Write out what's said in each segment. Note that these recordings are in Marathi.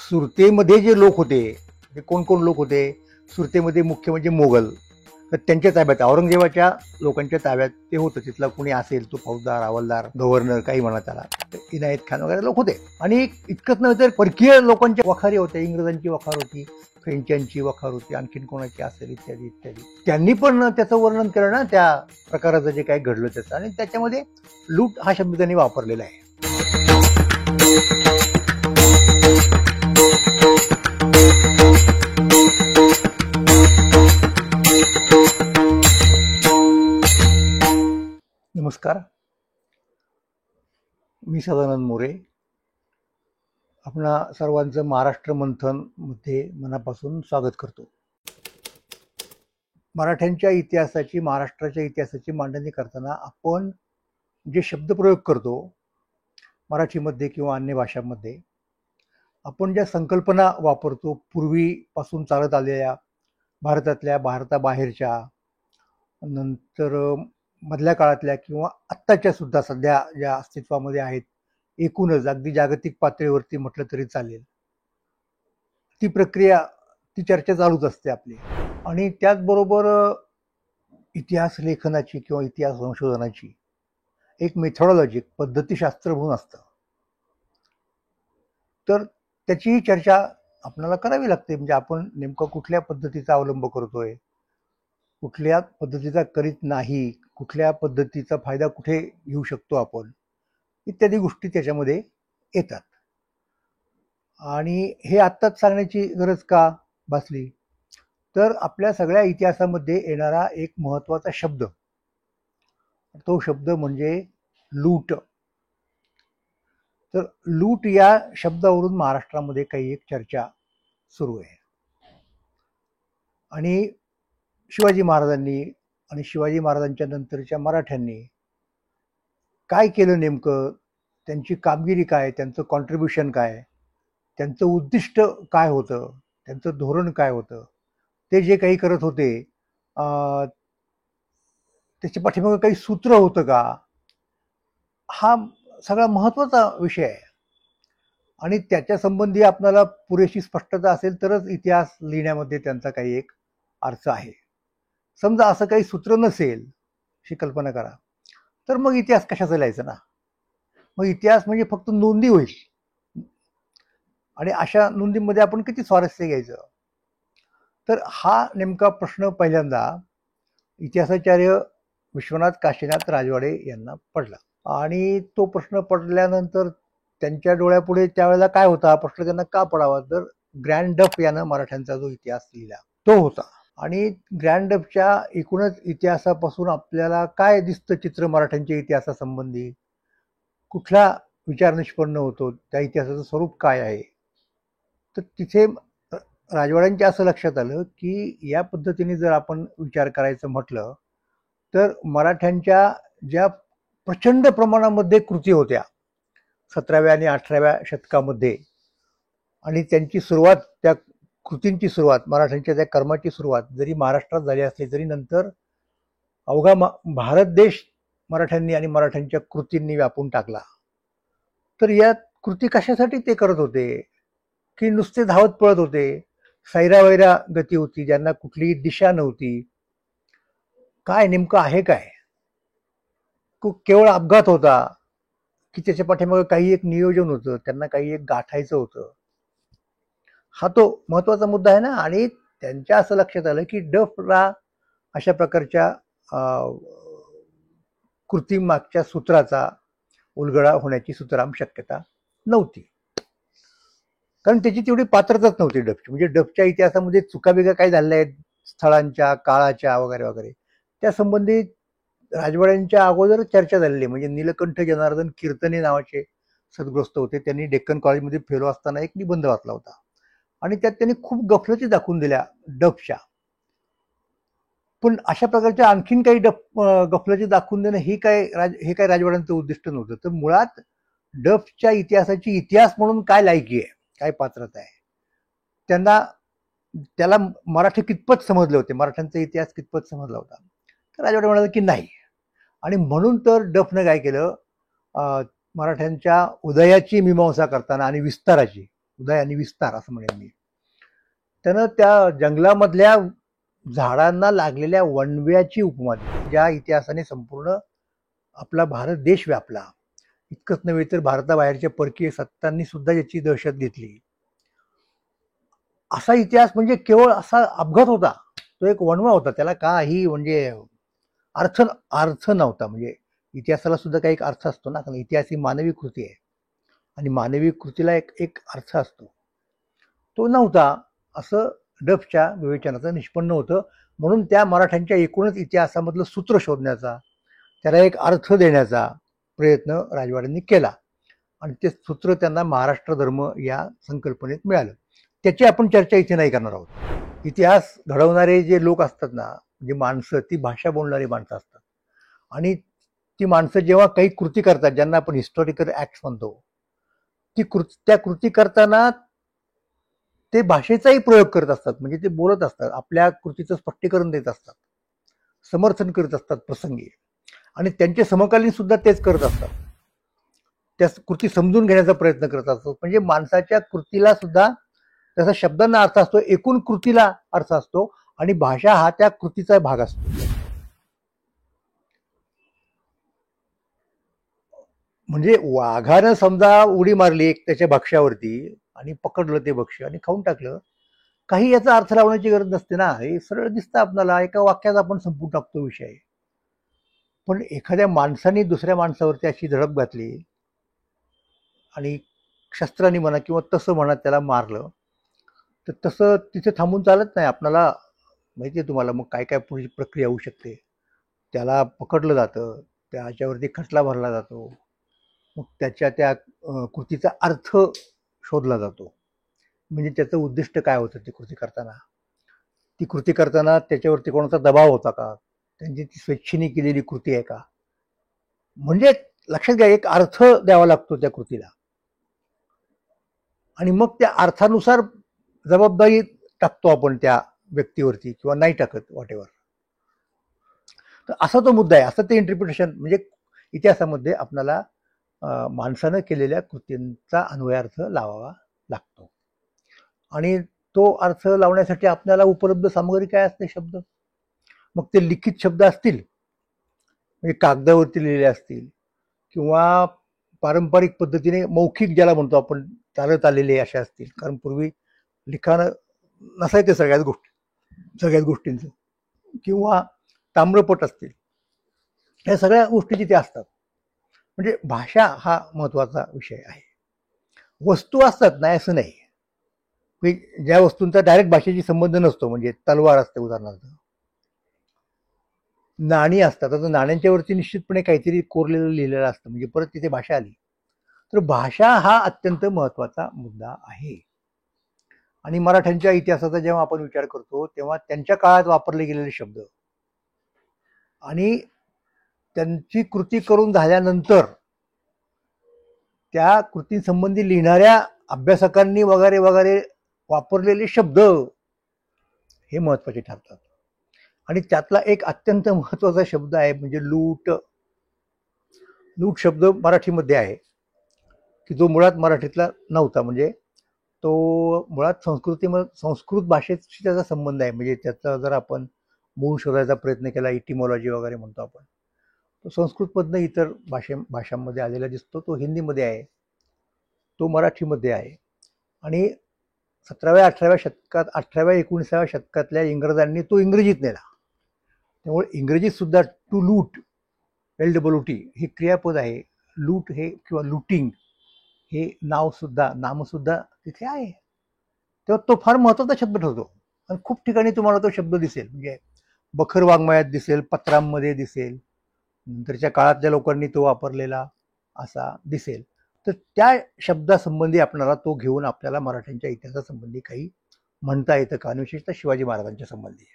सुरतेमध्ये जे लोक होते ते कोण कोण लोक होते? सुरतेमध्ये मुख्य म्हणजे मोगल, तर त्यांच्या ताब्यात औरंगजेबाच्या लोकांच्या ताब्यात ते होतं. तिथला कुणी असेल तो फौजदार, हवालदार, गव्हर्नर काही म्हणा त्याला, इनायत खान वगैरे लोक होते. आणि इतकंच नव्हे तर परकीय लोकांच्या वखारी होत्या. इंग्रजांची वखार होती, फ्रेंचांची वखार होती, आणखीन कोणाची असेल इत्यादी इत्यादी. त्यांनी पण त्याचं वर्णन केलं ना, त्या प्रकाराचं जे काही घडलं त्याचं. आणि त्याच्यामध्ये लूट हा शब्द त्यांनी वापरलेला आहे. नमस्कार, मी सदानंद मोरे. आपणा सर्वांचं महाराष्ट्र मंथन मध्ये मनापासून स्वागत करतो. मराठ्यांच्या इतिहासाची, महाराष्ट्राच्या इतिहासाची मांडणी करताना आपण जे शब्दप्रयोग करतो मराठीमध्ये किंवा अन्य भाषांमध्ये, आपण ज्या संकल्पना वापरतो पूर्वीपासून चालत आलेल्या, भारतातल्या, भारताबाहेरच्या, नंतर मधल्या काळातल्या किंवा आत्ताच्या सुद्धा सध्या ज्या अस्तित्वामध्ये आहेत, एकूणच अगदी जागतिक पातळीवरती म्हटलं तरी चालेल, ती प्रक्रिया, ती चर्चा चालूच असते आपली. आणि त्याचबरोबर इतिहास लेखनाची किंवा इतिहास संशोधनाची एक मेथॉडॉलॉजी, पद्धतीशास्त्र म्हणून असतं. तर त्याचीही चर्चा आपल्याला करावी लागते. म्हणजे आपण नेमकं कुठल्या पद्धतीचा अवलंब करतोय, कुठल्या पद्धतीचा करीत नाही, कुठल्या पद्धतीचा फायदा कुठे घेऊ शकतो आपण, इत्यादी गोष्टी त्याच्यामध्ये येतात. आणि हे आत्ताच सांगण्याची गरज का भासली? तर आपल्या सगळ्या इतिहासामध्ये येणारा एक महत्त्वाचा शब्द, तो शब्द म्हणजे लूट. तर लूट या शब्दावरून महाराष्ट्रामध्ये काही एक चर्चा सुरू आहे. आणि शिवाजी महाराजांनी आणि शिवाजी महाराजांच्या नंतरच्या मराठ्यांनी काय केलं नेमकं, त्यांची कामगिरी काय, त्यांचं कॉन्ट्रीब्युशन काय, त्यांचं उद्दिष्ट काय होतं, त्यांचं धोरण काय होतं, ते जे काही करत होते त्याच्या पाठीमागे काही सूत्र होतं का, हा सगळा महत्त्वाचा विषय आहे. आणि त्याच्या संबंधी आपल्याला पुरेशी स्पष्टता असेल तरच इतिहास लिहिण्यामध्ये त्यांचा काही एक अर्थ आहे. समजा असं काही सूत्र नसेल, अशी कल्पना करा, तर मग इतिहास कशाचा लिहायचा ना? मग इतिहास म्हणजे फक्त नोंदी होईल. आणि अशा नोंदीमध्ये आपण किती स्वारस्य घ्यायचं? तर हा नेमका प्रश्न पहिल्यांदा इतिहासाचार्य विश्वनाथ काशीनाथ राजवाडे यांना पडला. आणि तो प्रश्न पडल्यानंतर त्यांच्या डोळ्यापुढे त्यावेळेला काय होता, प्रश्न त्यांना का पडावा, तर ग्रँड डफ यानं मराठ्यांचा जो इतिहास लिहिला तो होता. आणि ग्रँड डफच्या एकूणच इतिहासापासून आपल्याला काय दिसतं चित्र मराठ्यांच्या इतिहासासंबंधी, कुठला विचार निष्पन्न होतो, त्या इतिहासाचं स्वरूप काय आहे? तर तिथे राजवाड्यांच्या असं लक्षात आलं की या पद्धतीने जर आपण विचार करायचं म्हटलं तर मराठ्यांच्या ज्या प्रचंड प्रमाणामध्ये कृती होत्या 17व्या आणि 18व्या शतकामध्ये, आणि त्यांची सुरुवात, त्या कृतींची सुरुवात, मराठ्यांच्या त्या कर्माची सुरुवात जरी महाराष्ट्रात झाली असली तरी नंतर अवघा भारत देश मराठ्यांनी आणि मराठ्यांच्या कृतींनी व्यापून टाकला. तर या कृती कशासाठी ते करत होते? की नुसते धावत पळत होते, सैरावैरा गती होती, ज्यांना कुठलीही दिशा नव्हती, काय नेमकं आहे काय, केवळ अपघात होता की त्याच्या पाठीमागे काही एक नियोजन होतं, त्यांना काही एक गाठायचं होतं? हा तो महत्वाचा मुद्दा आहे ना. आणि त्यांच्या असं लक्षात आलं की डफला अशा प्रकारच्या कृती मागच्या सूत्राचा उलगडा होण्याची सुतराम शक्यता नव्हती, कारण त्याची तेवढी पात्रताच नव्हती डफची. म्हणजे डफच्या इतिहासामध्ये चुकाबिका काय झालेल्या आहेत स्थळांच्या, काळाच्या वगैरे वगैरे, त्या संबंधी राजवाड्यांच्या अगोदर चर्चा झालेली. म्हणजे नीलकंठ जनार्दन कीर्तने नावाचे सद्गृहस्थ होते, त्यांनी डेक्कन कॉलेजमध्ये फेलो असताना एक निबंध वाचला होता आणि त्यात त्यांनी खूप गफलती दाखवून दिल्या डफच्या. पण अशा प्रकारच्या आणखीन काही गफलती दाखवून देणं हे काय राजवाड्यांचं उद्दिष्ट नव्हतं. तर मुळात डफच्या इतिहासाची इतिहास म्हणून काय लायकी आहे, काय पात्रता आहे, त्याला मराठी कितपत समजले होते, मराठ्यांचा इतिहास कितपत समजला होता? तर राजवाडे म्हणाले की नाही. आणि म्हणून तर डफनं काय केलं, मराठ्यांच्या उदयाची मीमांसा करताना आणि विस्ताराची, उदय आणि विस्तार असं म्हणेन मी. त्यानं त्या जंगलामधल्या झाडांना लागलेल्या वणव्याची उपमा दिली, ज्या इतिहासाने संपूर्ण आपला भारत देश व्यापला. इतकंच नव्हे तर भारताबाहेरच्या परकीय सत्तांनी सुद्धा याची दहशत घेतली. असा इतिहास म्हणजे केवळ असा अपघात होता, तो एक वणवा होता, त्याला काही म्हणजे अर्थ अर्थ नव्हता. म्हणजे इतिहासाला सुद्धा काही एक अर्थ असतो ना, कारण इतिहास ही मानवी कृती आहे आणि मानवी कृतीला एक एक अर्थ असतो. तो नव्हता असं डफच्या विवेचनाचं निष्पन्न होतं. म्हणून त्या मराठ्यांच्या एकूणच इतिहासामधलं सूत्र शोधण्याचा, त्याला एक अर्थ देण्याचा प्रयत्न राजवाड्यांनी केला आणि ते सूत्र त्यांना महाराष्ट्र धर्म या संकल्पनेत मिळालं. त्याची आपण चर्चा इथे नाही करणार आहोत. इतिहास घडवणारे जे लोक असतात ना, म्हणजे माणसं, ती भाषा बोलणारी माणसं असतात आणि ती माणसं जेव्हा काही कृती करतात, ज्यांना आपण हिस्टॉरिकल ऍक्ट म्हणतो, त्या कृती करताना ते भाषेचाही प्रयोग करत असतात. म्हणजे ते बोलत असतात, आपल्या कृतीचं स्पष्टीकरण देत असतात, समर्थन करत असतात प्रसंगी, आणि त्यांचे समकालीन सुद्धा तेच करत असतात, त्या कृती समजून घेण्याचा प्रयत्न करत असतात. म्हणजे माणसाच्या कृतीला सुद्धा त्याचा शब्दांना अर्थ असतो, एकूण कृतीला अर्थ असतो आणि भाषा हा त्या कृतीचा भाग असतो. म्हणजे वाघानं समजा उडी मारली एक त्याच्या भक्ष्यावरती आणि पकडलं ते भक्ष्य आणि खाऊन टाकलं, काही याचा अर्थ लावण्याची गरज नसते ना, हे सरळ दिसतं आपल्याला, एका वाक्यात आपण संपून टाकतो विषय. पण एखाद्या माणसाने दुसऱ्या माणसावरती अशी झडप घातली आणि शस्त्राने म्हणा किंवा तसं म्हणा त्याला मारलं, तर तसं तिथे थांबून चालत नाही. आपल्याला माहिती आहे तुम्हाला मग काय काय पुढची प्रक्रिया होऊ शकते. त्याला पकडलं जातं, त्याच्यावरती खटला भरला जातो, मग त्याच्या त्या कृतीचा अर्थ शोधला जातो. म्हणजे त्याचं उद्दिष्ट काय होतं ती कृती करताना त्याच्यावरती कोणाचा दबाव होता का, त्यांची ती स्वेच्छेने केलेली कृती आहे का. म्हणजे लक्षात घ्या, एक अर्थ द्यावा लागतो त्या कृतीला आणि मग त्या अर्थानुसार जबाबदारी टाकतो आपण त्या व्यक्तीवरती किंवा नाही टाकत, वॉट एव्हर. तर असा तो मुद्दा आहे, असं ते इंटरप्रिटेशन. म्हणजे इतिहासामध्ये आपल्याला माणसानं केलेल्या कृतींचा अन्वयार्थ लावावा लागतो आणि तो अर्थ लावण्यासाठी आपल्याला उपलब्ध सामग्री काय असते, शब्द. मग ते लिखित शब्द असतील, म्हणजे कागदावरती लिहिलेले असतील, किंवा पारंपरिक पद्धतीने मौखिक ज्याला म्हणतो आपण चालत आलेले असे असतील, कारण पूर्वी लिखाण नसायचे सगळ्याच गोष्टींचं, किंवा ताम्रपट असतील, या सगळ्या गोष्टी तिथे असतात. म्हणजे भाषा हा महत्वाचा विषय आहे. वस्तू असतात नाही असं नाही, ज्या वस्तूंचा डायरेक्ट भाषेशी संबंध नसतो, म्हणजे तलवार असते उदाहरणार्थ, नाणी असतात. आता नाण्यांच्या वरती निश्चितपणे काहीतरी कोरलेलं लिहिलेलं असतं, म्हणजे परत तिथे भाषा आली. तर भाषा हा अत्यंत महत्वाचा मुद्दा आहे. आणि मराठ्यांच्या इतिहासाचा जेव्हा आपण विचार करतो तेव्हा त्यांच्या काळात वापरले गेलेले शब्द आणि त्यांची कृती करून झाल्यानंतर त्या कृतीसंबंधी लिहिणाऱ्या अभ्यासकांनी वगैरे वगैरे वापरलेले शब्द हे महत्वाचे ठरतात. आणि त्यातला एक अत्यंत महत्वाचा शब्द आहे म्हणजे लूट. लूट शब्द मराठीमध्ये आहे की जो मुळात मराठीतला नव्हता. म्हणजे तो मुळात संस्कृत भाषेशी त्याचा संबंध आहे. म्हणजे त्याचा जर आपण मूळ शोधायचा प्रयत्न केला, इटिमॉलॉजी वगैरे म्हणतो आपण, तो संस्कृतमधनं इतर भाषांमध्ये आलेला दिसतो. तो हिंदीमध्ये आहे, तो मराठीमध्ये आहे. आणि 17व्या 18व्या 19व्या शतकातल्या इंग्रजांनी तो इंग्रजीत नेला. त्यामुळे इंग्रजीत सुद्धा टू लूट, LWT हे क्रियापद आहे. लूट हे किंवा लुटिंग हे नामसुद्धा तिथे आहे. तेव्हा तो फार महत्वाचा शब्द ठरतो. आणि खूप ठिकाणी तुम्हाला तो शब्द दिसेल, म्हणजे बखर वाङ्मयात दिसेल, पत्रांमध्ये दिसेल, नंतरच्या काळातल्या लोकांनी तो वापरलेला असा दिसेल. तर त्या शब्दासंबंधी आपल्याला तो घेऊन आपल्याला मराठ्यांच्या इतिहासासंबंधी काही म्हणता येतं का, आणि विशेषतः शिवाजी महाराजांच्या संबंधी,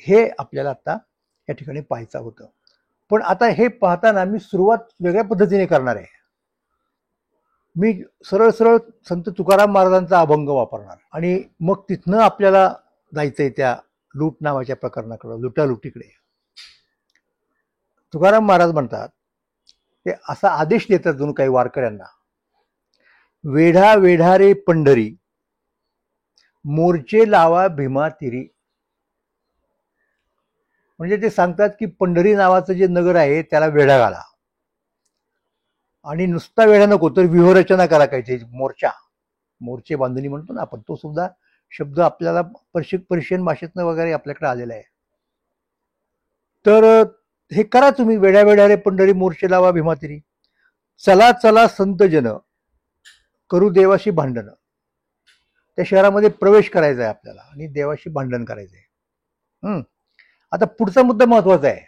हे आपल्याला आता या ठिकाणी पाहायचं होतं. पण आता हे पाहताना मी सुरुवात वेगळ्या पद्धतीने करणार आहे. मी सरळ सरळ संत तुकाराम महाराजांचा अभंग वापरणार आणि मग तिथनं आपल्याला जायचंय त्या लूट नावाच्या प्रकरणाकडे, लुटालुटीकडे. तुकाराम महाराज म्हणतात, ते असा आदेश देतात जणू काही वारकऱ्यांना वेढा वेढा रे पंढरी, मोर्चे लावा भीमा तिरी. म्हणजे ते सांगतात की पंढरी नावाचं जे नगर आहे त्याला वेढा घाला, आणि नुसता वेढा नको तर व्यूहरचना करा, काही मोर्चा, मोर्चे बांधणी म्हणतो ना आपण, तो सुद्धा शब्द आपल्याला पर्शियन भाषेतनं वगैरे आपल्याकडे आलेला आहे. तर हे करा तुम्ही, वेड्या वेड्या रे पंढरी, मोर्चे लावा भीमातिरी, चला चला संत जन, करू देवाशी भांडण. त्या शहरामध्ये प्रवेश करायचा आहे आपल्याला आणि देवाशी भांडण करायचं आहे. आता पुढचा मुद्दा महत्वाचा आहे.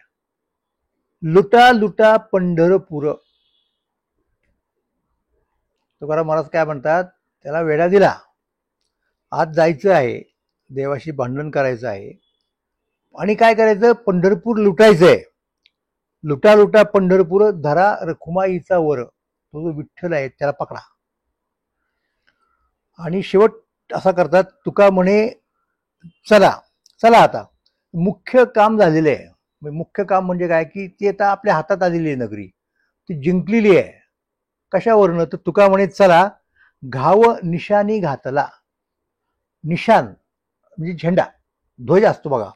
लुटा लुटा पंढरपूर. तुकाराम महाराज काय म्हणतात, त्याला वेढा दिला, आज जायचं आहे, देवाशी भांडण करायचं आहे, आणि काय करायचं, पंढरपूर लुटायचंय. लुटा लुटा पंढरपूर, धरा रखुमाईचा वर. तो जो विठ्ठल आहे त्याला पकडा. आणि शेवट असा करतात, तुका म्हणे चला चला, आता मुख्य काम झालेलं आहे. मुख्य काम म्हणजे काय, की ती आता आपल्या हातात आलेली आहे नगरी, ती जिंकलेली आहे. कशावरनं, तर तुका म्हणे चला, घाव निशाणी घातला. निशान म्हणजे झेंडा, ध्वज असतो बघा,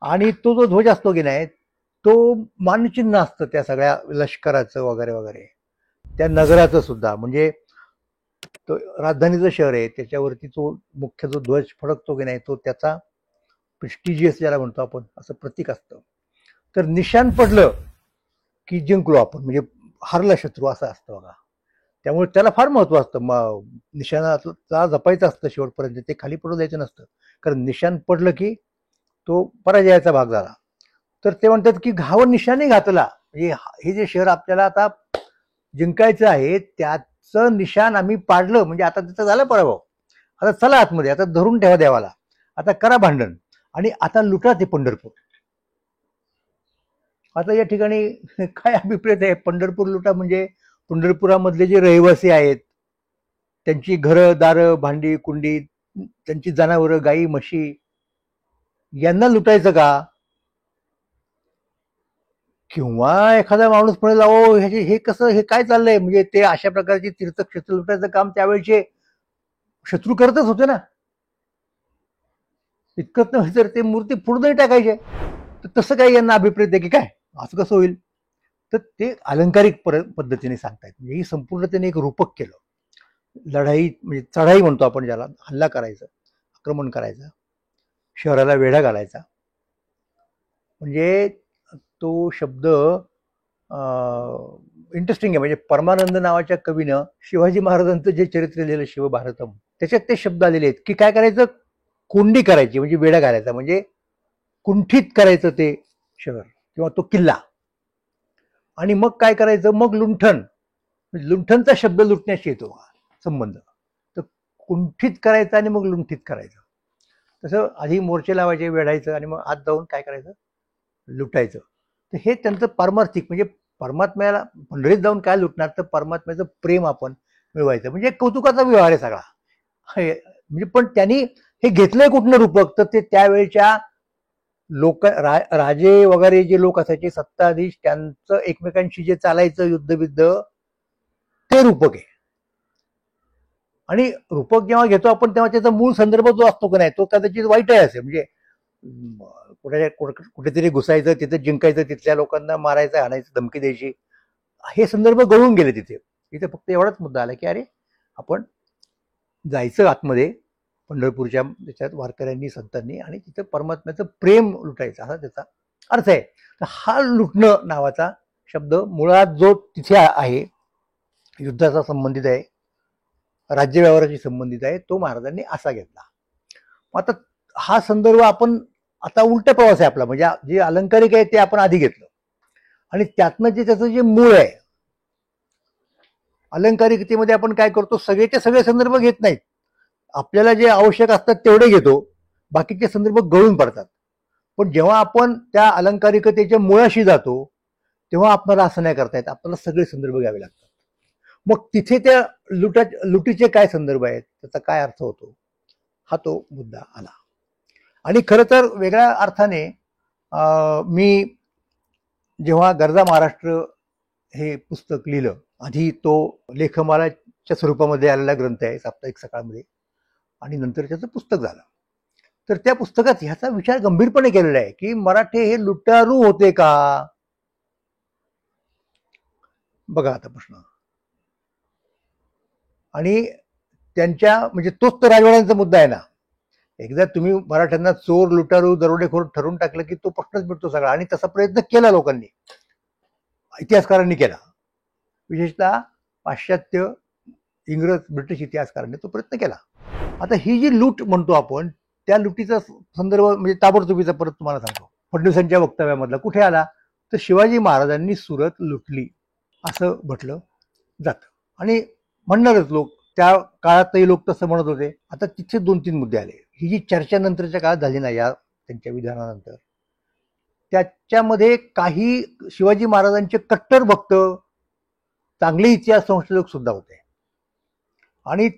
आणि तो जो ध्वज असतो की नाही, तो मानचिन्ह असतं त्या सगळ्या लष्कराचं वगैरे वगैरे, त्या नगराचं सुद्धा. म्हणजे तो राजधानीचं शहर आहे, त्याच्यावरती तो मुख्य जो ध्वज फडकतो की नाही, तो त्याचा प्रेस्टिजियस ज्याला म्हणतो आपण, असं प्रतीक असतं. तर निशाण पडलं की जिंकलो आपण, म्हणजे हरला शत्रू, असं असतं बघा. त्यामुळे त्याला फार महत्व असतं. निशाणाला जपायचं असतं शेवटपर्यंत, ते खाली पडू द्यायचं नसतं, कारण निशाण पडलं की तो पराजयाचा भाग झाला. तर ते म्हणतात की घाव निशाणी घातला, म्हणजे हे जे शहर आपल्याला आता जिंकायचं आहे त्याचं निशाण आम्ही पाडलं, म्हणजे आता तिथं झालं पराभव. आता चला आतमध्ये, आता धरून ठेवा देवाला, आता करा भांडण, आणि आता लुटा ते पंढरपूर. आता या ठिकाणी काय अभिप्रेत आहे, पंढरपूर लुटा म्हणजे पंढरपुरामधले जे रहिवासी आहेत, त्यांची घरं दारं भांडी कुंडी, त्यांची जनावरं गाई म्हशी, यांना लुटायचं का? किंवा एखादा माणूस म्हणेल, अहो हे कसं, हे काय चाललंय, म्हणजे ते अशा प्रकारची तीर्थक्षेत्र लुटायचं काम त्यावेळेचे शत्रू करतच होते ना. इतकंच नव्हे तर ते मूर्ती पुढे टाकायचे. तर तसं काही यांना अभिप्रेत आहे की काय, असं कसं होईल? तर ते अलंकारिक पद्धतीने सांगतायत. म्हणजे ही संपूर्ण त्यांनी एक रूपक केलं. लढाई म्हणजे चढाई म्हणतो आपण ज्याला, हल्ला करायचं, आक्रमण करायचं, शहराला वेढा घालायचा. म्हणजे तो शब्द इंटरेस्टिंग आहे. म्हणजे परमानंद नावाच्या कवीनं शिवाजी महाराजांचं जे चरित्र लिहिलं, शिवभारतम, त्याच्यात ते शब्द आलेले आहेत की काय करायचं, कोंडी करायची, म्हणजे वेढा घालायचा, म्हणजे कुंठित करायचं ते शहर किंवा तो किल्ला. आणि मग काय करायचं, मग लुंठन, लुंठनचा शब्द लुटण्याशी येतो संबंध. तर कुंठित करायचं आणि मग लुंठित करायचं. तसं आधी मोर्चे लावायचे, वेढायचं, आणि मग आत जाऊन काय करायचं, लुटायचं. तर हे त्यांचं पारमार्थिक, म्हणजे परमात्म्याला पंढरीत जाऊन काय लुटणार, तर परमात्म्याचं प्रेम आपण मिळवायचं. म्हणजे कौतुकाचा व्यवहार आहे सगळा. म्हणजे पण त्यांनी हे घेतलंय कुठनं रूपक, तर ते त्यावेळेच्या लोक, राजे वगैरे जे लोक असायचे, सत्ताधीश, त्यांचं एकमेकांशी जे चालायचं युद्धबिद्ध, ते रूपक आहे. आणि रूपक जेव्हा घेतो आपण, तेव्हा त्याचा मूळ संदर्भ जो असतो की नाही, तो कदाचित वाईट आहे असे, म्हणजे कुठेतरी घुसायचं, तिथे जिंकायचं, तिथल्या लोकांना मारायचं, आणायचं, धमकी द्यायची, हे संदर्भ गळून गेले तिथे. इथे फक्त एवढाच मुद्दा आला की अरे आपण जायचं आतमध्ये पंढरपूरच्या त्याच्यात वारकऱ्यांनी, संतांनी, आणि तिथं परमात्म्याचं प्रेम लुटायचं, असा त्याचा अर्थ आहे. तर हा लुटणं नावाचा शब्द मुळात जो तिथे आहे, युद्धाचा संबंधित आहे, राज्य व्यवहाराशी संबंधित आहे, तो महाराजांनी असा घेतला. आता हा संदर्भ आपण, आता उलटा प्रवास आहे आपला, म्हणजे जे अलंकारिक आहे ते आपण आधी घेतलं, आणि त्यातनं जे त्याचं जे मूळ आहे, अलंकारिकतेमध्ये आपण काय करतो, सगळेचे सगळे संदर्भ घेत नाहीत, आपल्याला जे आवश्यक असतात तेवढे घेतो, बाकीचे संदर्भ गळून पडतात. पण जेव्हा आपण त्या अलंकारिकतेच्या मुळाशी जातो, तेव्हा आपल्याला असं नाही करता येत, आपल्याला सगळे संदर्भ घ्यावे लागतात. मग तिथे त्या लुटीचे काय संदर्भ आहेत, त्याचा काय अर्थ होतो, हा तो मुद्दा आला. आणि खरं तर वेगळ्या अर्थाने मी जेव्हा गरजा महाराष्ट्र हे पुस्तक लिहिलं, आधी तो लेखमाला च्या स्वरूपामध्ये आलेला ग्रंथ आहे, साप्ताहिक सकाळमध्ये, आणि नंतर त्याचं पुस्तक झालं. तर त्या पुस्तकात ह्याचा विचार गंभीरपणे केलेला आहे की मराठे हे लुटारू होते का. बघा आता प्रश्न. आणि त्यांच्या म्हणजे तोच तर राजवाड्यांचा मुद्दा आहे ना. एकदा तुम्ही मराठ्यांना चोर, लुटारू, दरोडेखोर ठरवून टाकलं की तो प्रश्नच मिळतो सगळा. आणि तसा प्रयत्न केला लोकांनी, इतिहासकारांनी केला, विशेषतः पाश्चात्य, इंग्रज, ब्रिटिश इतिहासकारांनी तो प्रयत्न केला. आता ही जी लूट म्हणतो आपण, त्या लुटीचा संदर्भ म्हणजे ताबडतोबीचा परत तुम्हाला सांगतो. फडणवीसांच्या वक्तव्यामधला कुठे आला तर शिवाजी महाराजांनी सुरत लुटली असं म्हटलं जातं. आणि म्हणणारच लोक, त्या काळातही लोक तसं म्हणत होते. आता तिथे 2-3 मुद्दे आले. ही जी चर्चा नंतरच्या काळात झाली ना या त्यांच्या विधानानंतर, त्याच्यामध्ये काही शिवाजी महाराजांचे कट्टर भक्त, चांगले इतिहास संशोधक सुद्धा होते. आणि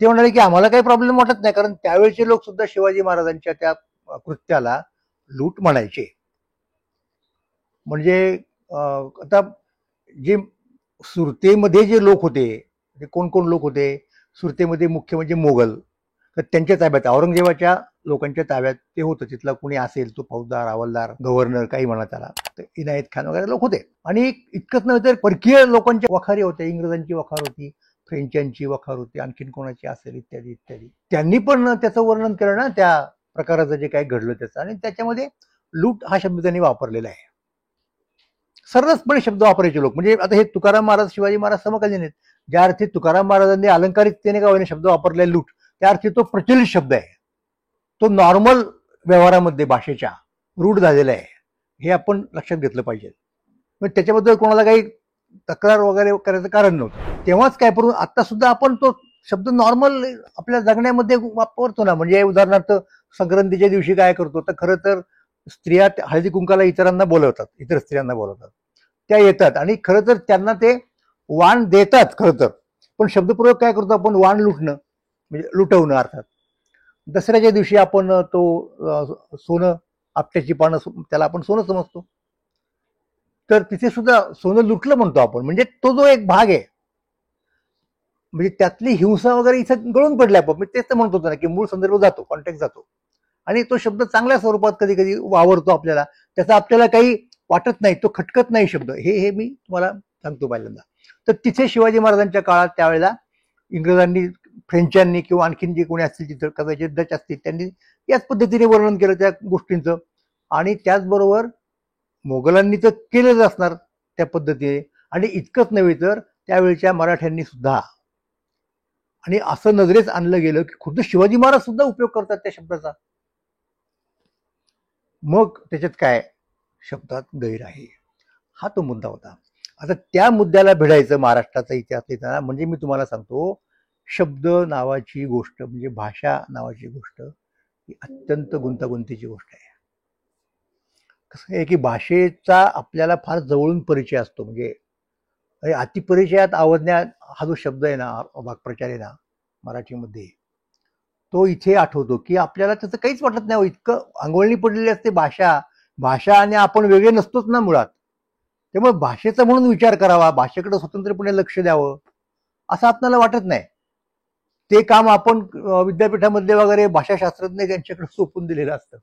ते म्हणाले की आम्हाला काही प्रॉब्लेम वाटत नाही, कारण त्यावेळचे लोक सुद्धा शिवाजी महाराजांच्या त्या कृत्याला लूट म्हणायचे. म्हणजे आता जे सुरतेमध्ये जे लोक होते, ते कोण कोण लोक होते सुरतेमध्ये, मुख्य म्हणजे मोगल, तर त्यांच्या ताब्यात, औरंगजेबाच्या लोकांच्या ताब्यात ते होतं. तिथला कुणी असेल तो फौजदार, हवालदार, गव्हर्नर, काही म्हणा त्याला, तर इनायत खान वगैरे लोक होते. आणि इतकंच नव्हे तर परकीय लोकांच्या वखारी होत्या, इंग्रजांची वखार होती, फ्रेंचांची वखार होती, आणखीन कोणाची असेल, इत्यादी इत्यादी. त्यांनी पण त्याचं वर्णन केलं ना त्या प्रकाराचं जे काही घडलं त्याचं. आणि त्याच्यामध्ये लूट हा शब्द त्यांनी वापरलेला आहे. सर्वचपणे शब्द वापरायचे लोक. म्हणजे आता हे तुकाराम महाराज, शिवाजी महाराज समकालीन आहेत. ज्या अर्थी तुकाराम महाराजांनी अलंकारिकतेने का शब्द वापरले लूट, त्या अर्थी तो प्रचलित शब्द आहे. तो नॉर्मल व्यवहारामध्ये भाषेच्या रूढ झालेला आहे, हे आपण लक्षात घेतलं पाहिजे. मग त्याच्याबद्दल कोणाला काही तक्रार वगैरे करायचं कारण नव्हतं तेव्हाच. काय करून आता सुद्धा आपण तो शब्द नॉर्मल आपल्या जगण्यामध्ये वापरतो ना. म्हणजे उदाहरणार्थ संक्रांतीच्या दिवशी काय करतो, तर खरं तर स्त्रिया हळदी कुंकाला इतरांना बोलवतात, इतर स्त्रियांना बोलवतात, त्या येतात आणि खरं तर त्यांना ते वाण देतात खरं तर. पण शब्दप्रयोग काय करतो आपण, वाण लुटणं म्हणजे लुटवणं अर्थात. दसऱ्याच्या दिवशी आपण तो सोनं, आपट्याची पानं, त्याला आपण सोनं समजतो, तर तिथे सुद्धा सोनं लुटलं म्हणतो आपण. म्हणजे तो जो एक भाग आहे, म्हणजे त्यातली हिंसा वगैरे इथं गळून पडल्या. आपण तेच तर म्हणतो ना की मूळ संदर्भ जातो, कॉन्टेक्स्ट जातो, आणि तो शब्द चांगल्या स्वरूपात कधी कधी वावरतो आपल्याला, त्याचा आपल्याला काही वाटत नाही, तो खटकत नाही शब्द. हे मी तुम्हाला सांगतो पहिल्यांदा. तर तिथे शिवाजी महाराजांच्या काळात त्यावेळेला इंग्रजांनी, फ्रेंचांनी किंवा आणखीन जे कोणी असतील तिथं, कदाचित डच असतील, त्यांनी याच पद्धतीने वर्णन केलं त्या गोष्टींचं. आणि त्याचबरोबर मोगलांनी तर केलंच असणार त्या पद्धतीने. आणि इतकंच नव्हे तर त्यावेळच्या मराठ्यांनी सुद्धा. आणि असं नजरेस आणलं गेलं की खुद्द शिवाजी महाराज सुद्धा उपयोग करतात त्या शब्दाचा. मग त्याच्यात काय शब्दात गैर आहे, हा तो मुद्दा होता. आता त्या मुद्द्याला भिडायचं महाराष्ट्राचा इतिहास लिहिताना, म्हणजे मी तुम्हाला सांगतो, शब्द नावाची गोष्ट, म्हणजे भाषा नावाची गोष्ट ही अत्यंत गुंतागुंतीची गोष्ट आहे. कसं आहे की भाषेचा आपल्याला फार जवळून परिचय असतो. म्हणजे अतिपरिचयात आवडण्या हा जो शब्द आहे ना, वाक्प्रचार आहे ना मराठीमध्ये, तो इथे आठवतो की आपल्याला त्याचं काहीच वाटत नाही. इतकं अंगवळणी पडलेली असते भाषा. भाषा आणि आपण वेगळे नसतोच ना मुळात. त्यामुळे भाषेचा म्हणून विचार करावा, भाषेकडे स्वतंत्रपणे लक्ष द्यावं असं आपल्याला वाटत नाही. ते काम आपण विद्यापीठामध्ये वगैरे भाषाशास्त्रज्ञ त्यांच्याकडे सोपून दिलेलं असतं.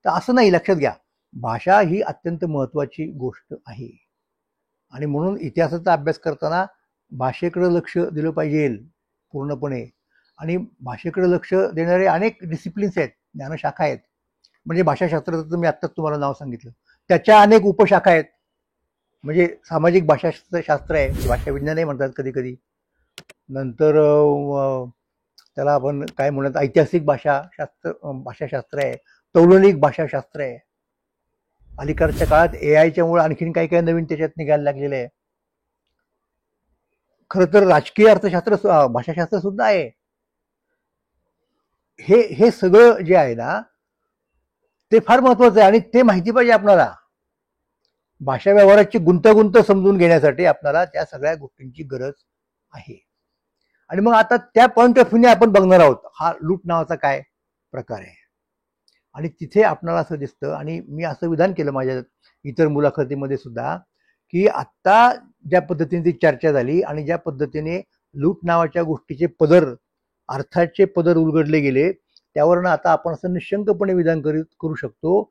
तर असं नाही, लक्षात घ्या, भाषा ही अत्यंत महत्वाची गोष्ट आहे. आणि म्हणून इतिहासाचा अभ्यास करताना भाषेकडे लक्ष दिलं पाहिजे पूर्णपणे. आणि भाषेकडे लक्ष देणारे अनेक डिसिप्लिन्स आहेत, ज्ञानशाखा आहेत. म्हणजे भाषाशास्त्राचं मी आत्ताच तुम्हाला नाव सांगितलं, त्याच्या अनेक उपशाखा आहेत. म्हणजे सामाजिक भाषाशास्त्र आहे, भाषा विज्ञानही म्हणतात कधी कधी. नंतर त्याला आपण काय म्हणत, ऐतिहासिक भाषाशास्त्र आहे, तौलनिक भाषाशास्त्र आहे. अलीकडच्या काळात AI मुळे आणखीन काही काही नवीन त्याच्यात निघायला लागलेलं आहे. खरं तर राजकीय अर्थशास्त्र, भाषाशास्त्र सुद्धा आहे. हे सगळं जे आहे ना ते फार महत्वाचं आहे आणि ते माहिती पाहिजे आपल्याला. भाषा व्यवहाराची गुंतागुंत समजून घेण्यासाठी आपल्याला त्या सगळ्या गोष्टींची गरज आहे. आणि मग आता त्या पॉइंट ऑफ व्ह्यूने आपण बघणार आहोत हा लूट नावाचा काय प्रकार आहे. आणि तिथे आपल्याला असं दिसतं, आणि मी असं विधान केलं माझ्या इतर मुलाखतीमध्ये सुद्धा, की आत्ता ज्या पद्धतीने ती चर्चा झाली आणि ज्या पद्धतीने लूट नावाच्या गोष्टीचे पदर, अर्थाचे पदर उलगडले गेले. त्यावरनं आता आपण असं निशंकपणे विधान करू शकतो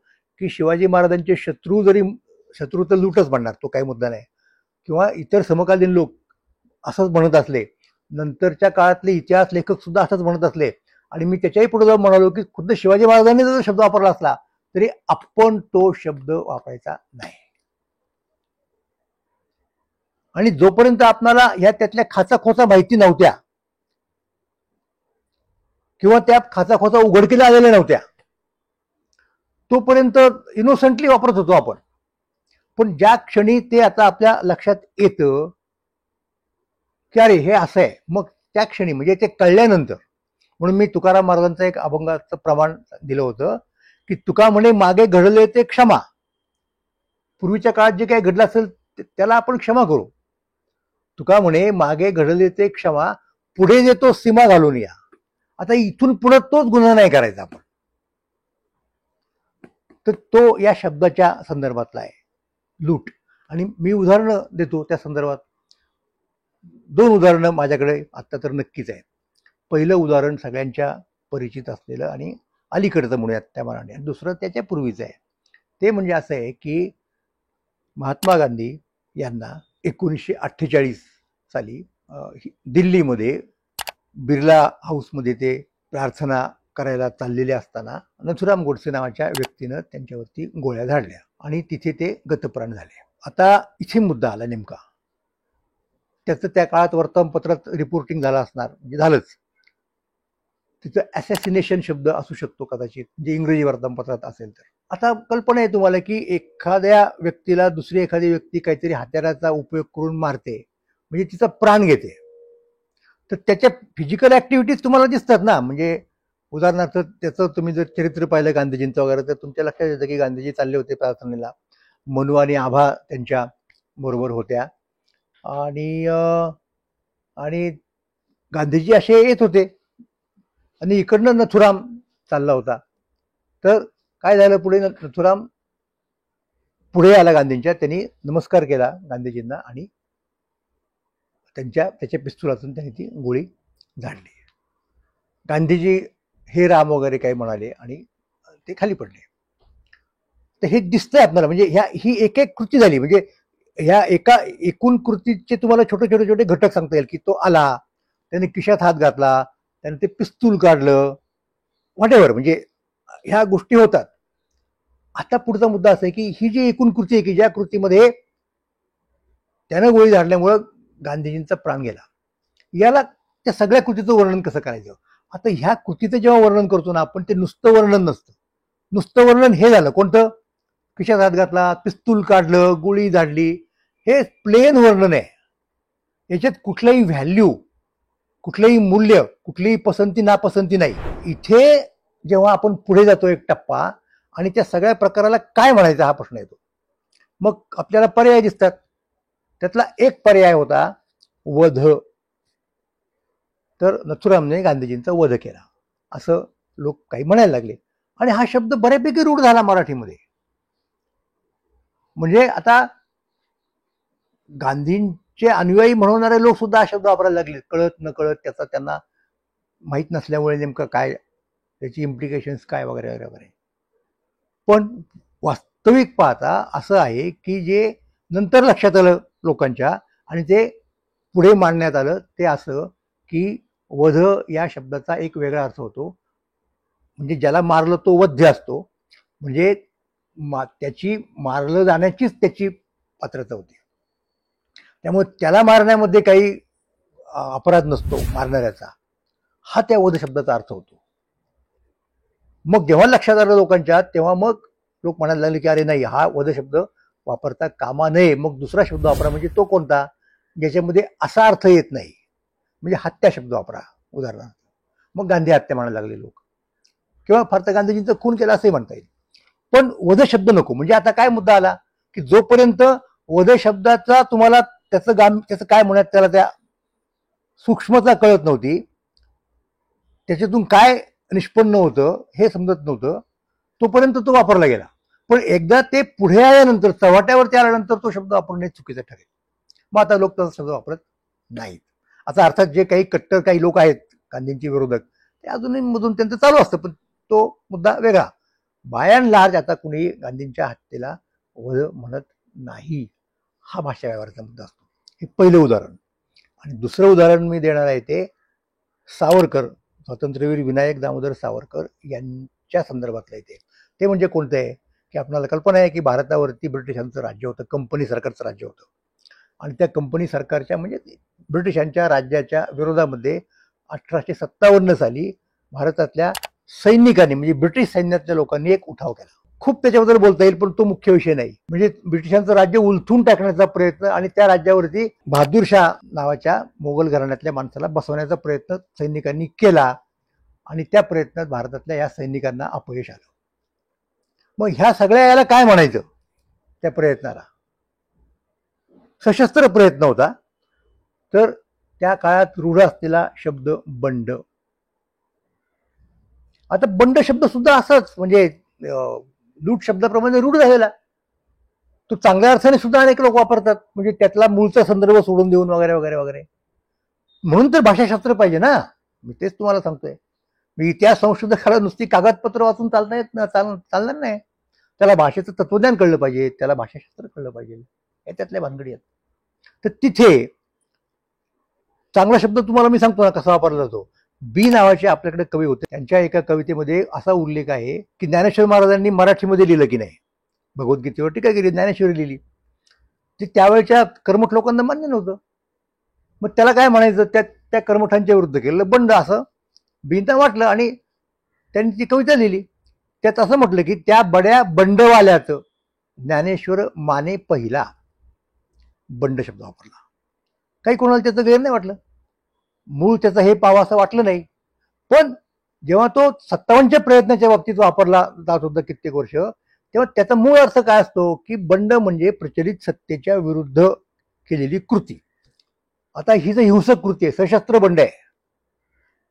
की शिवाजी महाराजांचे शत्रू तर लूटच म्हणणार, तो काही मुद्दा नाही, किंवा इतर समकालीन लोक असंच म्हणत असले, नंतरच्या काळातले इतिहास लेखक सुद्धा असंच म्हणत असले, आणि मी त्याच्याही पुढे जाऊन म्हणालो की खुद्द शिवाजी महाराजांनी जर शब्द वापरला असला तरी आपण तो शब्द वापरायचा नाही. आणि जोपर्यंत आपल्याला त्यातल्या खाचाखोचा माहिती नव्हत्या किंवा त्या खाचाखोचा उघडकीला आलेल्या नव्हत्या, तोपर्यंत इनोसंटली वापरत होतो आपण. पण ज्या क्षणी ते आता आपल्या लक्षात येतं की अरे हे असं आहे, मग त्या क्षणी म्हणजे ते कळल्यानंतर, म्हणून मी तुकाराम महाराजांचं एक अभंगाचं प्रमाण दिलं होतं की तुका म्हणे मागे घडले ते क्षमा. पूर्वीच्या काळात जे काही घडलं असेल त्याला आपण क्षमा करू. तुका म्हणे मागे घडले ते क्षमा, पुढे देतो सीमा घालून या. आता इथून पुढे तोच गुन्हा नाही करायचा आपण. तर तो या शब्दाच्या संदर्भातला आहे, लूट. आणि मी उदाहरणं देतो त्या संदर्भात. 2 उदाहरणं माझ्याकडे आत्ता तर नक्कीच आहेत. पहिलं उदाहरण सगळ्यांच्या परिचित असलेलं आणि अलीकडचं म्हणूयात त्या मानाने, आणि दुसरं त्याच्या पूर्वीचं आहे. ते म्हणजे असं आहे की महात्मा गांधी यांना 1948 साली दिल्लीमध्ये बिर्ला हाऊसमध्ये ते प्रार्थना करायला चाललेले असताना नथुराम गोडसे नावाच्या व्यक्तीनं त्यांच्यावरती गोळ्या झाडल्या आणि तिथे ते गतप्राण झाले. आता इथे मुद्दा आला नेमका. त्याचं त्या काळात वर्तमानपत्रात रिपोर्टिंग झालं असणार, म्हणजे झालंच. तिथं ॲसॅसिनेशन शब्द असू शकतो कदाचित, जे इंग्रजी वर्तमानपत्रात असेल तर. आता कल्पना आहे तुम्हाला की एखाद्या व्यक्तीला दुसरी एखादी व्यक्ती काहीतरी हत्याराचा उपयोग करून मारते, म्हणजे तिचा प्राण घेते, तर त्याच्या फिजिकल ऍक्टिव्हिटीज तुम्हाला दिसतात ना. म्हणजे उदाहरणार्थ त्याचं तुम्ही जर चरित्र पाहिलं गांधीजींचं वगैरे, तर तुमच्या लक्षात येतं की गांधीजी चालले होते प्रार्थनेला, मनू आणि आभा त्यांच्या बरोबर होत्या, आणि गांधीजी असे येत होते आणि इकडनं नथुराम चालला होता. तर काय झालं, पुढे नथुराम पुढे आला गांधींच्या, त्यांनी नमस्कार केला गांधीजींना आणि त्याच्या पिस्तुलातून त्यांनी ती गोळी झाडली. गांधीजी हे राम वगैरे काही म्हणाले आणि ते खाली पडले. तर हे दिसतंय आपल्याला, म्हणजे ही एक एक कृती झाली. म्हणजे ह्या एका एकूण कृतीचे तुम्हाला छोटे छोटे छोटे घटक सांगता येईल की तो आला, त्याने खिशात हात घातला, त्याने ते पिस्तूल काढलं, व्हॉटेव्हर, म्हणजे ह्या गोष्टी होतात. आता पुढचा मुद्दा असा आहे की ही जी एकूण कृती आहे की ज्या कृतीमध्ये त्यानं गोळी झाडल्यामुळं गांधीजींचा प्राण गेला, याला त्या सगळ्या कृतीचं वर्णन कसं करायचं. आता ह्या कृतीचं जेव्हा वर्णन करतो ना आपण, ते नुसतं वर्णन नसतं. नुसतं वर्णन हे झालं कोणतं, खिशात हात घातला, पिस्तूल काढलं, गोळी झाडली, हे प्लेन वर्णन आहे. याच्यात कुठलंही व्हॅल्यू, कुठलंही मूल्य, कुठलीही पसंती नापसंती नाही. इथे जेव्हा आपण पुढे जातो एक टप्पा, आणि त्या सगळ्या प्रकाराला काय म्हणायचा हा प्रश्न येतो. मग आपल्याला पर्याय दिसतात. त्यातला एक पर्याय होता वध. तर नथुरामने गांधीजींचा वध केला असं लोक काही म्हणायला लागले, आणि हा शब्द बऱ्यापैकी रूढ झाला मराठीमध्ये. म्हणजे आता गांधींचे अनुयायी म्हणणारे लोक सुद्धा हा शब्द वापरायला लागले, कळत न कळत, त्याचा त्यांना माहीत नसल्यामुळे नेमकं काय त्याची इम्प्लिकेशन्स काय वगैरे वगैरे. पण वास्तविक पाहता असं आहे की जे नंतर लक्षात आलं लोकांच्या आणि ते पुढे मांडण्यात आलं, ते असं की वध या शब्दाचा एक वेगळा अर्थ होतो. म्हणजे ज्याला मारलं तो वध्य असतो, म्हणजे त्याची मारलं जाण्याचीच त्याची पात्रता होती. त्यामुळे त्याला मारण्यामध्ये काही अपराध नसतो मारणाऱ्याचा, हा त्या वध शब्दाचा अर्थ होतो. मग जेव्हा लक्षात आलं लोकांच्या, तेव्हा मग लोक म्हणायला लागले की अरे नाही, हा वध शब्द वापरता कामा नये, मग दुसरा शब्द वापरा. म्हणजे तो कोणता, ज्याच्यामध्ये असा अर्थ येत नाही, म्हणजे हत्या शब्द वापरा उदाहरणार्थ. मग गांधी हत्या म्हणायला लागले लोक, किंवा फार तर गांधीजींचं खून केला असंही म्हणता येईल. पण वध शब्द नको. म्हणजे आता काय मुद्दा आला की जोपर्यंत वध शब्दाचा तुम्हाला त्याचं काय म्हणत, त्याला त्या सूक्ष्मता कळत नव्हती, त्याच्यातून काय निष्पन्न होतं हे समजत नव्हतं, तोपर्यंत तो वापरला गेला. पण एकदा ते पुढे आल्यानंतर, चव्हाट्यावरती आल्यानंतर तो शब्द वापरणे चुकीचं ठरेल. मग आता लोक तसा शब्द वापरत नाहीत. आता अर्थात जे काही कट्टर काही लोक आहेत गांधींचे विरोधक ते अजूनही मधून त्यांचं चालू असतं, पण तो मुद्दा वेगळा. बाय अँड लार्ज आता कुणी गांधींच्या हत्येला वध म्हणत नाही, हा भाषा व्यवहाराचा मुद्दा असतो. हे पहिलं उदाहरण. आणि दुसरं उदाहरण मी देणार आहे ते सावरकर, स्वातंत्र्यवीर विनायक दामोदर सावरकर यांच्या संदर्भातलं आहे. ते म्हणजे कोणतं आहे की आपल्याला कल्पना आहे की भारतावरती ब्रिटिशांचं राज्य होतं, कंपनी सरकारचं राज्य होतं. आणि त्या कंपनी सरकारच्या म्हणजे ब्रिटिशांच्या राज्याच्या विरोधामध्ये 1857 साली भारतातल्या सैनिकांनी म्हणजे ब्रिटिश सैन्यातल्या लोकांनी एक उठाव केला. खूप त्याच्याबद्दल बोलता येईल, पण तो मुख्य विषय नाही. म्हणजे ब्रिटिशांचं राज्य उलथून टाकण्याचा प्रयत्न आणि त्या राज्यावरती बहादूर शाह नावाच्या मोगल घराण्यातल्या माणसाला बसवण्याचा प्रयत्न सैनिकांनी केला आणि त्या प्रयत्नात भारतातल्या या सैनिकांना अपयश आलं. मग ह्या सगळ्या याला काय म्हणायचं? त्या प्रयत्नाला सशस्त्र प्रयत्न होता. तर त्या काळात रूढ असलेला शब्द बंड. आता बंड शब्द सुद्धा असंच म्हणजे लूट शब्दाप्रमाणे रूढ झालेला. तो चांगल्या अर्थाने सुद्धा अनेक लोक वापरतात, म्हणजे त्यातला मूळचा संदर्भ सोडून देऊन वगैरे वगैरे वगैरे. म्हणून तर भाषाशास्त्र पाहिजे ना. मी तेच तुम्हाला सांगतोय. मी इतिहास संशोधकाला नुसती कागदपत्र वाचून चालणार नाही. त्याला भाषेचं तत्वज्ञान कळलं पाहिजे, त्याला भाषाशास्त्र कळलं पाहिजे, हे त्यातल्या भानगडी आहेत. तर तिथे चांगला शब्द तुम्हाला मी सांगतो ना कसा वापरला जातो. बी नावाचे आपल्याकडे कवी होते, त्यांच्या एका कवितेमध्ये असा उल्लेख आहे की ज्ञानेश्वर महाराजांनी मराठीमध्ये लिहिलं की नाही, भगवद्गीतेवर टीका केली, ज्ञानेश्वरी लिहिली. ते त्यावेळेच्या कर्मठ लोकांना मान्य नव्हतं. मग त्याला काय म्हणायचं? त्या कर्मठांच्या विरुद्ध केलं बंड असं बींना वाटलं आणि त्यांनी ती कविता लिहिली. त्यात असं म्हटलं की त्या बड्या बंडवाल्याचं ज्ञानेश्वर माने पहिला, बंड शब्द वापरला. काही कोणाला त्याचं गैर नाही वाटलं, मूळ त्याचं हे पाव असं वाटलं नाही. पण जेव्हा तो 57च्या प्रयत्नाच्या बाबतीत वापरला जात होता कित्येक वर्ष, तेव्हा त्याचा मूळ अर्थ काय असतो की बंड म्हणजे प्रचलित सत्तेच्या विरुद्ध केलेली कृती. आता ही जी हिंसक कृती आहे, सशस्त्र बंड आहे.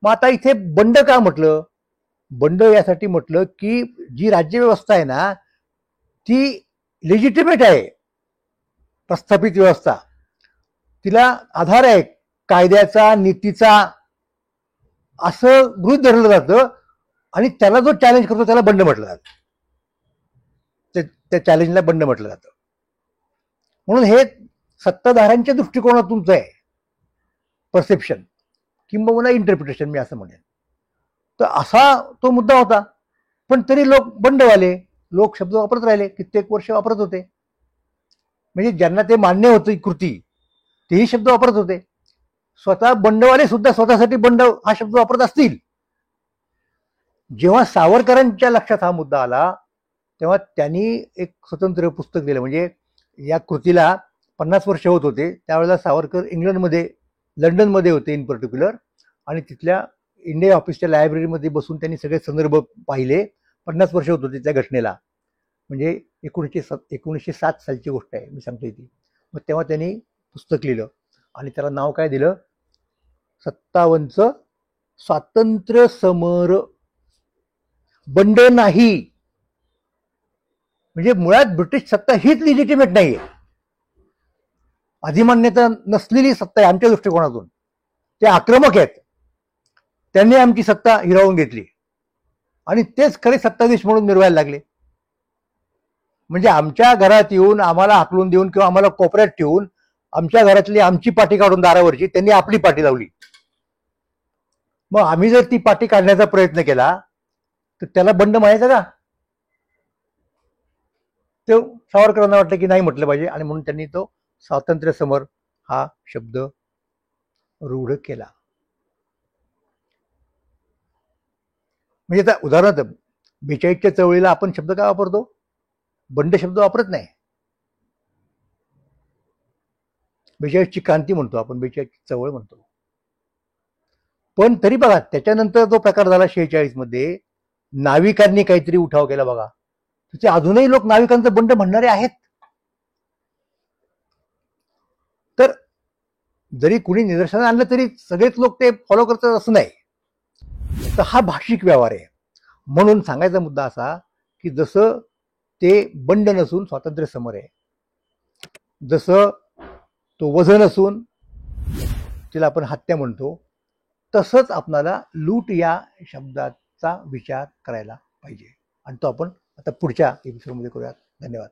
मग आता इथे बंड का म्हटलं? बंड यासाठी म्हटलं की जी राज्यव्यवस्था आहे ना ती लेजिटिमेट आहे, प्रस्थापित व्यवस्था, तिला आधार आहे कायद्याचा, नीतीचा, असं गृहीत धरलं जातं. आणि त्याला जो चॅलेंज करतो त्याला बंड म्हटलं जातं. त्या चॅलेंजला बंड म्हटलं जातं. म्हणून हे सत्ताधाऱ्यांच्या दृष्टिकोनातूनच आहे परसेप्शन किंबहुना इंटरप्रिटेशन, मी असं म्हणेन. तर असा तो मुद्दा होता. पण तरी लोक बंडवाले लोक शब्द वापरत राहिले, कित्येक वर्ष वापरत होते. म्हणजे ज्यांना ते मान्य होतं कृती तेही शब्द वापरत होते. स्वतः बंडवाले सुद्धा स्वतःसाठी बंड हा शब्द वापरत असतील. जेव्हा सावरकरांच्या लक्षात हा मुद्दा आला तेव्हा त्यांनी एक स्वतंत्र पुस्तक दिलं. म्हणजे या कृतीला 50 वर्ष होत होते. त्यावेळेला सावरकर इंग्लंडमध्ये, लंडनमध्ये होते इन पर्टिक्युलर. आणि तिथल्या इंडिया ऑफिसच्या लायब्ररीमध्ये बसून त्यांनी सगळे संदर्भ पाहिले. 50 वर्ष होत होते त्या घटनेला. म्हणजे 1907 सालची गोष्ट आहे, मी सांगतोय ती. मग तेव्हा त्यांनी पुस्तक लिहिलं आणि त्याला नाव काय दिलं? 57चं स्वातंत्र्य समर. बंड नाही. म्हणजे मुळात ब्रिटिश सत्ता हीच लिजिटिमेट नाहीये, अधिमान्यता नसलेली सत्ता आहे आमच्या दृष्टिकोनातून. ते आक्रमक आहेत, त्यांनी आमची सत्ता हिरावून घेतली आणि तेच खरे सत्ताधीश म्हणून मिरवायला लागले. म्हणजे आमच्या घरात येऊन आम्हाला हाकलून देऊन किंवा आम्हाला कोपऱ्यात ठेवून आमच्या घरातली आमची पाठी काढून दारावरची त्यांनी आपली पाठी लावली. मग आम्ही जर ती पाठी काढण्याचा प्रयत्न केला तर त्याला बंड म्हणायचं का? ते सावरकरांना वाटलं की नाही म्हटलं पाहिजे आणि म्हणून त्यांनी तो स्वातंत्र्य समर हा शब्द रूढ केला. म्हणजे आता उदाहरणार्थ 42च्या चळवळीला आपण शब्द काय वापरतो? बंड शब्द वापरत नाही. 42ची क्रांती म्हणतो आपण, 42ची चळवळ म्हणतो. पण तरी बघा त्याच्यानंतर जो प्रकार झाला 46 मध्ये, नाविकांनी काहीतरी उठाव केला बघा. तिथे अजूनही लोक नाविकांचं बंड म्हणणारे आहेत. तर जरी कुणी निदर्शनास आणलं तरी सगळेच लोक ते फॉलो करतात असं नाही. तर हा भाषिक व्यवहार आहे. म्हणून सांगायचा मुद्दा असा की जसं ते बंड नसून स्वातंत्र्य समर आहे, जसं तो वजन नसून जिला आपण हत्या म्हणतो, तसंच आपल्याला लूट या शब्दाचा विचार करायला पाहिजे. आणि तो आपण आता पुढच्या एपिसोडमध्ये करूयात. धन्यवाद.